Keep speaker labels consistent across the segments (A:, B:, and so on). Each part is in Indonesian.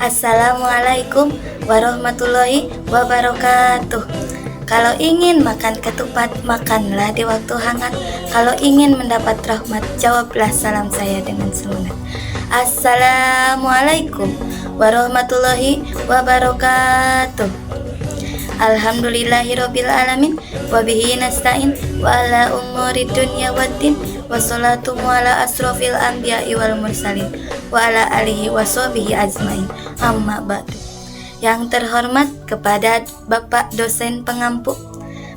A: Assalamualaikum warahmatullahi wabarakatuh. Kalau ingin makan ketupat, makanlah di waktu hangat. Kalau ingin mendapat rahmat, jawablah salam saya dengan semangat. Assalamualaikum warahmatullahi wabarakatuh. Alhamdulillahirabbil alamin wa bihi nasta'in wa ala umuri dunya waddin wassalatu ala asrofil anbiya'i wal mursalin wa ala alihi wa sahbihi ajmain. Amma ba'du. Yang terhormat kepada Bapak dosen pengampu,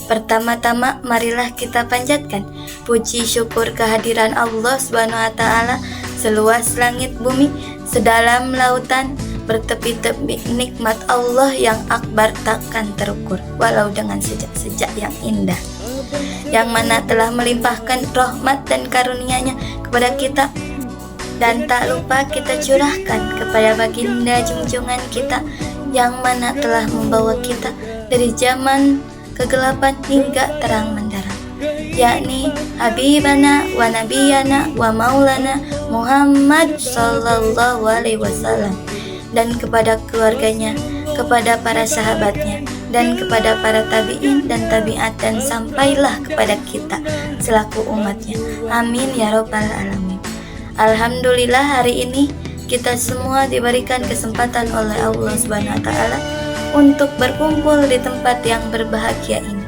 A: pertama-tama marilah kita panjatkan puji syukur kehadiran Allah Subhanahu wa taala seluas langit bumi, sedalam lautan, bertepi-tepi nikmat Allah yang akbar takkan terukur, walau dengan sejak-sejak yang indah, yang mana telah melimpahkan rahmat dan karunia-Nya kepada kita, dan tak lupa kita curahkan kepada baginda junjungan kita yang mana telah membawa kita dari zaman kegelapan hingga terang menderang, yakni Habibana wa Nabiyana wa Maulana Muhammad Sallallahu Alaihi Wasallam, dan kepada keluarganya, kepada para sahabatnya, dan kepada para tabi'in dan tabi'at, dan sampailah kepada kita selaku umatnya. Amin ya rabbal alamin. Alhamdulillah, hari ini kita semua diberikan kesempatan oleh Allah Subhanahu wa taala untuk berkumpul di tempat yang berbahagia ini.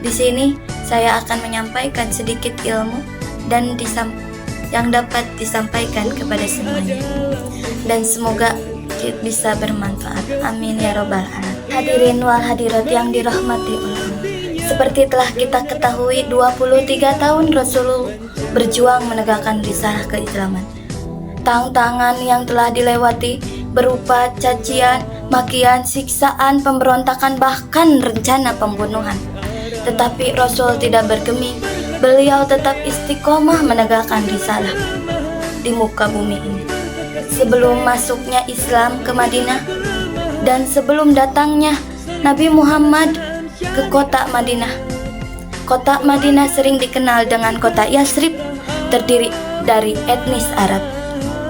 A: Di sini saya akan menyampaikan sedikit ilmu dan yang dapat disampaikan kepada semuanya, dan semoga bisa bermanfaat. Amin ya rabbal alamin. Hadirin wal hadirat yang dirahmati Allah, seperti telah kita ketahui, 23 tahun Rasulullah berjuang menegakkan risalah keislaman. Tantangan yang telah dilewati berupa cacian, makian, siksaan, pemberontakan, bahkan rencana pembunuhan. Tetapi Rasul tidak bergeming. Beliau tetap istiqomah menegakkan risalah di muka bumi ini. Sebelum masuknya Islam ke Madinah dan sebelum datangnya Nabi Muhammad ke kota Madinah. Kota Madinah sering dikenal dengan kota Yasrib, terdiri dari etnis Arab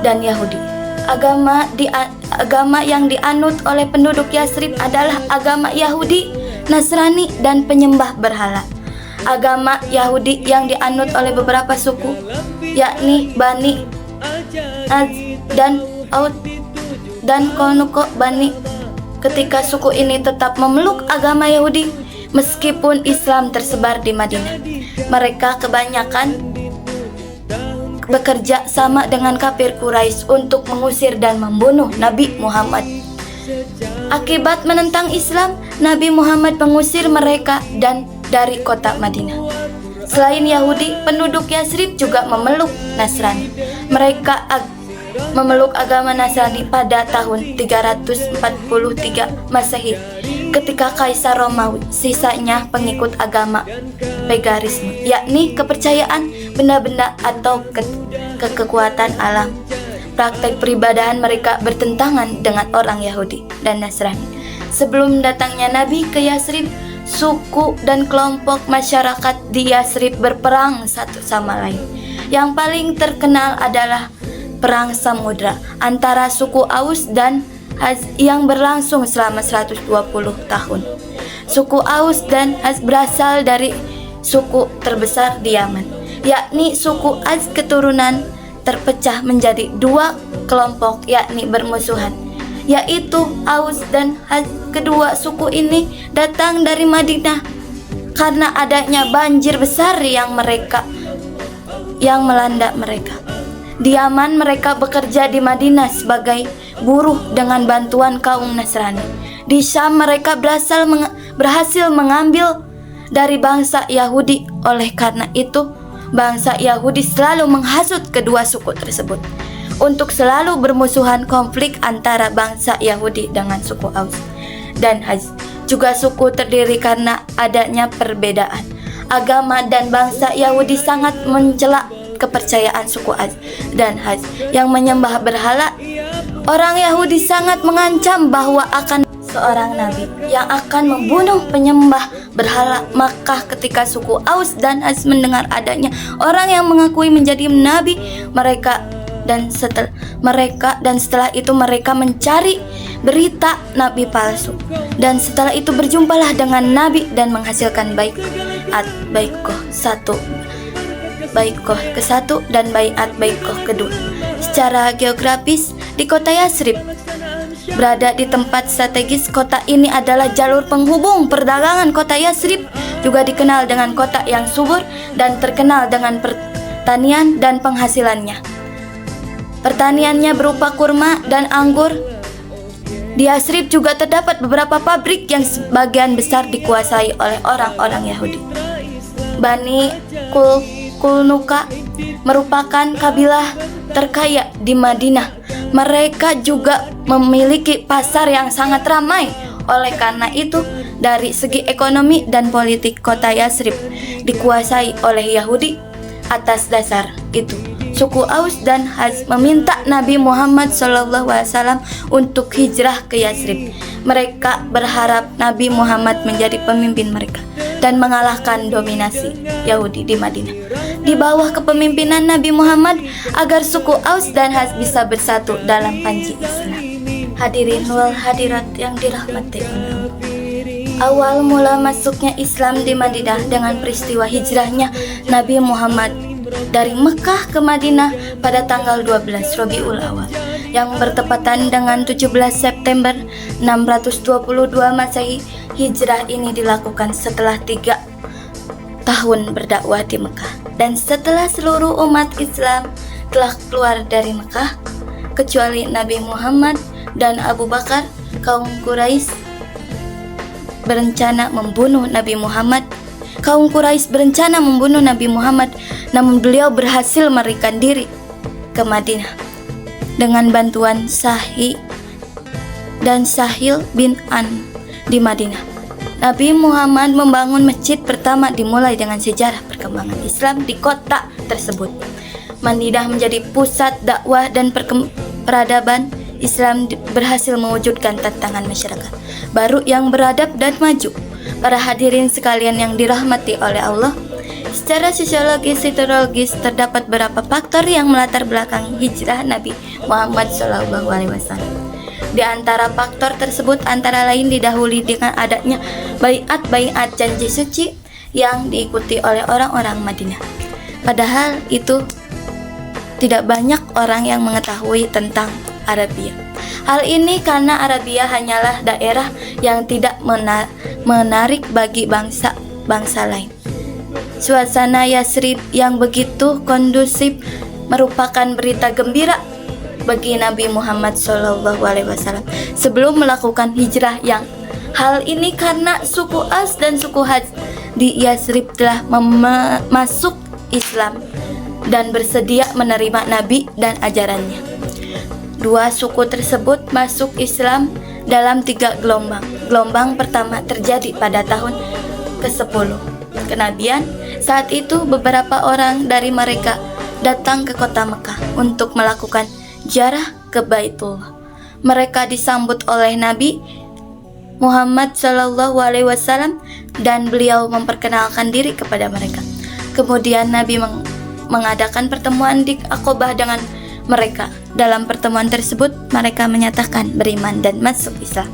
A: dan Yahudi. Agama yang dianut oleh penduduk Yasrib adalah agama Yahudi, Nasrani, dan penyembah berhala. Agama Yahudi yang dianut oleh beberapa suku, yakni Bani Az dan Aus dan Konuko Bani. Ketika suku ini tetap memeluk agama Yahudi meskipun Islam tersebar di Madinah, mereka kebanyakan bekerja sama dengan kafir Quraisy untuk mengusir dan membunuh Nabi Muhammad. Akibat menentang Islam, Nabi Muhammad mengusir mereka dan dari kota Madinah. Selain Yahudi, penduduk Yasrib juga memeluk Nasrani. Mereka memeluk agama Nasrani pada tahun 343 Masehi ketika Kaisar Romawi, sisanya pengikut agama paganisme, yakni kepercayaan benda-benda atau kekuatan alam. Praktek peribadahan mereka bertentangan dengan orang Yahudi dan Nasrani. Sebelum datangnya Nabi ke Yasrib, suku dan kelompok masyarakat di Yasrib berperang satu sama lain. Yang paling terkenal adalah Perang Samudra antara suku Aus dan Haz yang berlangsung selama 120 tahun. Suku Aus dan Haz berasal dari suku terbesar di Yaman, yakni suku Az. Keturunan terpecah menjadi dua kelompok, yakni bermusuhan, yaitu Aus dan Haz. Kedua suku ini datang dari Madinah karena adanya banjir besar yang melanda mereka. Di Yaman mereka bekerja di Madinah sebagai buruh dengan bantuan kaum Nasrani. Di Syam mereka berhasil mengambil dari bangsa Yahudi. Oleh karena itu, bangsa Yahudi selalu menghasut kedua suku tersebut untuk selalu bermusuhan. Konflik antara bangsa Yahudi dengan suku Aus dan Haz, juga suku terdiri karena adanya perbedaan agama, dan bangsa Yahudi sangat mencela kepercayaan suku Az dan Haz yang menyembah berhala. Orang Yahudi sangat mengancam bahwa akan seorang nabi yang akan membunuh penyembah berhala. Maka ketika suku Aus dan Haz mendengar adanya orang yang mengakui menjadi nabi, mereka dan setelah itu mereka mencari berita nabi palsu, dan setelah itu berjumpalah dengan nabi dan menghasilkan baikoh ke satu dan baiat baikoh kedua. Secara geografis, di kota Yatsrib berada di tempat strategis. Kota ini adalah jalur penghubung perdagangan. Kota Yatsrib juga dikenal dengan kota yang subur dan terkenal dengan pertanian dan penghasilannya. Pertaniannya berupa kurma dan anggur. Di Yatsrib juga terdapat beberapa pabrik yang sebagian besar dikuasai oleh orang-orang Yahudi. Bani Kulnuka merupakan kabilah terkaya di Madinah. Mereka juga memiliki pasar yang sangat ramai. Oleh karena itu, dari segi ekonomi dan politik, kota Yatsrib dikuasai oleh Yahudi. Atas dasar itu, suku Aus dan Khazraj meminta Nabi Muhammad SAW untuk hijrah ke Yatsrib. Mereka berharap Nabi Muhammad menjadi pemimpin mereka dan mengalahkan dominasi Yahudi di Madinah. Di bawah kepemimpinan Nabi Muhammad, agar suku Aus dan Khazraj bisa bersatu dalam panji Islam. Hadirin wal hadirat yang dirahmati Allah. Awal mula masuknya Islam di Madinah dengan peristiwa hijrahnya Nabi Muhammad dari Mekah ke Madinah pada tanggal 12 Rabiul Awal yang bertepatan dengan 17 September 622 Masehi. Hijrah ini dilakukan setelah 3 tahun berdakwah di Mekah, dan setelah seluruh umat Islam telah keluar dari Mekah kecuali Nabi Muhammad dan Abu Bakar. Kaum Quraisy berencana membunuh Nabi Muhammad. Namun beliau berhasil melarikan diri ke Madinah dengan bantuan Sahih dan Sahil bin An di Madinah. Nabi Muhammad membangun masjid pertama dimulai dengan sejarah perkembangan Islam di kota tersebut. Madinah menjadi pusat dakwah dan peradaban. Islam berhasil mewujudkan tantangan masyarakat baru yang beradab dan maju. Para hadirin sekalian yang dirahmati oleh Allah, secara sosiologis hidrologis terdapat beberapa faktor yang melatar belakangi hijrah Nabi Muhammad SAW. Di antara faktor tersebut antara lain didahului dengan adanya baiat janji suci yang diikuti oleh orang-orang Madinah. Padahal itu tidak banyak orang yang mengetahui tentang Arabia. Hal ini karena Arabia hanyalah daerah yang tidak menarik bagi bangsa lain. Suasana Yatsrib yang begitu kondusif merupakan berita gembira bagi Nabi Muhammad SAW sebelum melakukan hijrah. Yang hal ini karena suku Aus dan suku Khazraj di Yatsrib telah masuk Islam dan bersedia menerima Nabi dan ajarannya. Dua suku tersebut masuk Islam dalam 3 gelombang. Gelombang pertama terjadi pada tahun ke-10 kenabian. Saat itu beberapa orang dari mereka datang ke kota Mekah untuk melakukan ziarah ke Baitullah. Mereka disambut oleh Nabi Muhammad SAW dan beliau memperkenalkan diri kepada mereka. Kemudian Nabi mengadakan pertemuan di Aqabah dengan mereka. Dalam pertemuan tersebut mereka menyatakan beriman dan masuk Islam.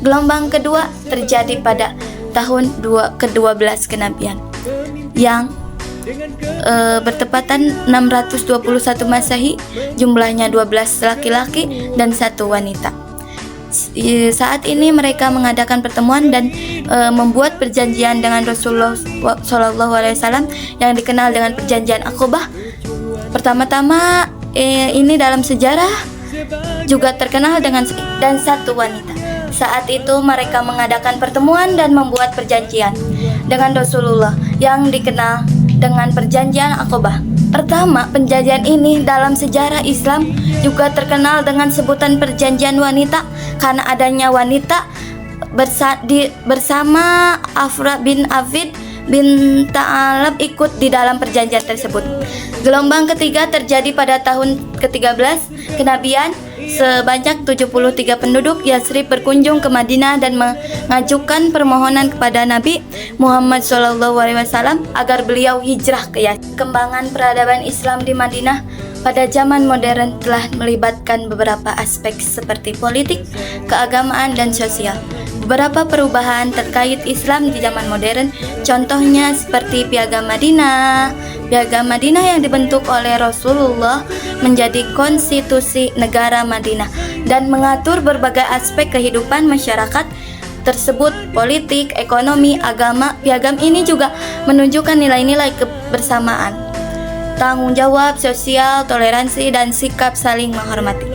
A: Gelombang kedua terjadi pada tahun ke-12 kenabian yang bertepatan 621 Masehi. Jumlahnya 12 laki-laki dan 1 wanita. Saat ini mereka mengadakan pertemuan dan membuat perjanjian dengan Rasulullah SAW yang dikenal dengan perjanjian Aqabah. Pertama-tama ini dalam sejarah juga terkenal dengan dan 1 wanita. Saat itu mereka mengadakan pertemuan dan membuat perjanjian dengan Rasulullah yang dikenal dengan perjanjian Aqabah. Pertama, perjanjian ini dalam sejarah Islam juga terkenal dengan sebutan perjanjian wanita karena adanya wanita bersama Afra bin Afid bin Ta'alab ikut di dalam perjanjian tersebut. Gelombang ketiga terjadi pada tahun ke-13 kenabian. Sebanyak 73 penduduk Yatsrib berkunjung ke Madinah dan mengajukan permohonan kepada Nabi Muhammad SAW agar beliau hijrah ke Yatsrib. Kembangan peradaban Islam di Madinah pada zaman modern telah melibatkan beberapa aspek seperti politik, keagamaan, dan sosial. Beberapa perubahan terkait Islam di zaman modern, contohnya seperti Piagam Madinah. Piagam Madinah yang dibentuk oleh Rasulullah menjadi konstitusi negara Madinah dan mengatur berbagai aspek kehidupan masyarakat tersebut, politik, ekonomi, agama. Piagam ini juga menunjukkan nilai-nilai kebersamaan, tanggung jawab sosial, toleransi, dan sikap saling menghormati.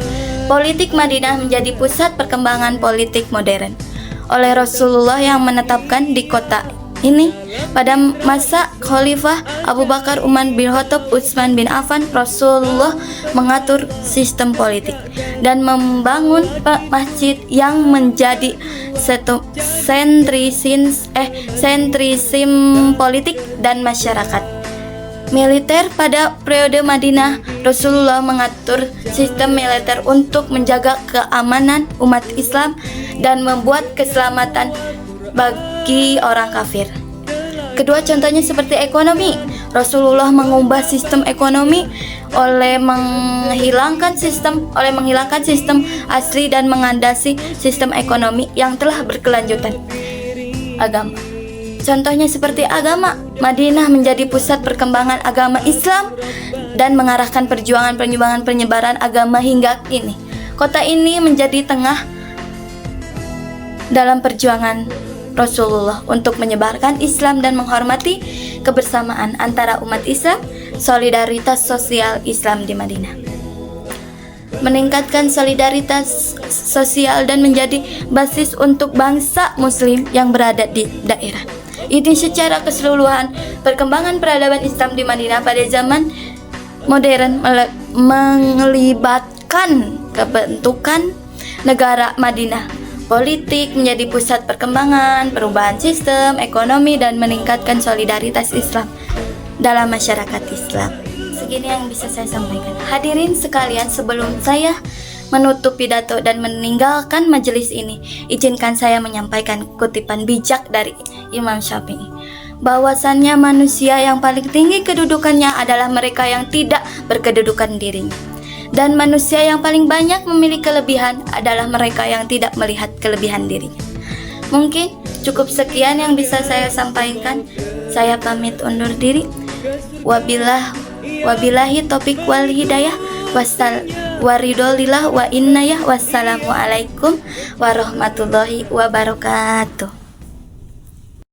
A: Politik Madinah menjadi pusat perkembangan politik modern oleh Rasulullah yang menetapkan di kota ini. Pada masa Khalifah Abu Bakar, Umar bin Khattab, Utsman bin Affan, Rasulullah mengatur sistem politik dan membangun masjid yang menjadi sentrism politik dan masyarakat. Militer pada periode Madinah, Rasulullah mengatur sistem militer untuk menjaga keamanan umat Islam dan membuat keselamatan bagi orang kafir. Kedua contohnya seperti ekonomi. Rasulullah mengubah sistem ekonomi oleh menghilangkan sistem asli dan mengandasi sistem ekonomi yang telah berkelanjutan. Agama. Contohnya seperti agama, Madinah menjadi pusat perkembangan agama Islam dan mengarahkan perjuangan penyebaran agama hingga kini. Kota ini menjadi tengah dalam perjuangan Rasulullah untuk menyebarkan Islam dan menghormati kebersamaan antara umat Islam, solidaritas sosial Islam di Madinah. Meningkatkan solidaritas sosial dan menjadi basis untuk bangsa muslim yang berada di daerah. Ini secara keseluruhan perkembangan peradaban Islam di Madinah pada zaman modern melibatkan kebentukan negara Madinah. Politik menjadi pusat perkembangan, perubahan sistem, ekonomi, dan meningkatkan solidaritas Islam dalam masyarakat Islam. Segini yang bisa saya sampaikan. Hadirin sekalian, sebelum saya menutup pidato dan meninggalkan majelis ini, izinkan saya menyampaikan kutipan bijak dari Imam Syafi'i. Bahwasannya manusia yang paling tinggi kedudukannya adalah mereka yang tidak berkedudukan dirinya. Dan manusia yang paling banyak memiliki kelebihan adalah mereka yang tidak melihat kelebihan dirinya. Mungkin cukup sekian yang bisa saya sampaikan. Saya pamit undur diri. Wabillahi taufiq wal hidayah. Waridolillah wa innayah. Wassalamualaikum warahmatullahi wabarakatuh.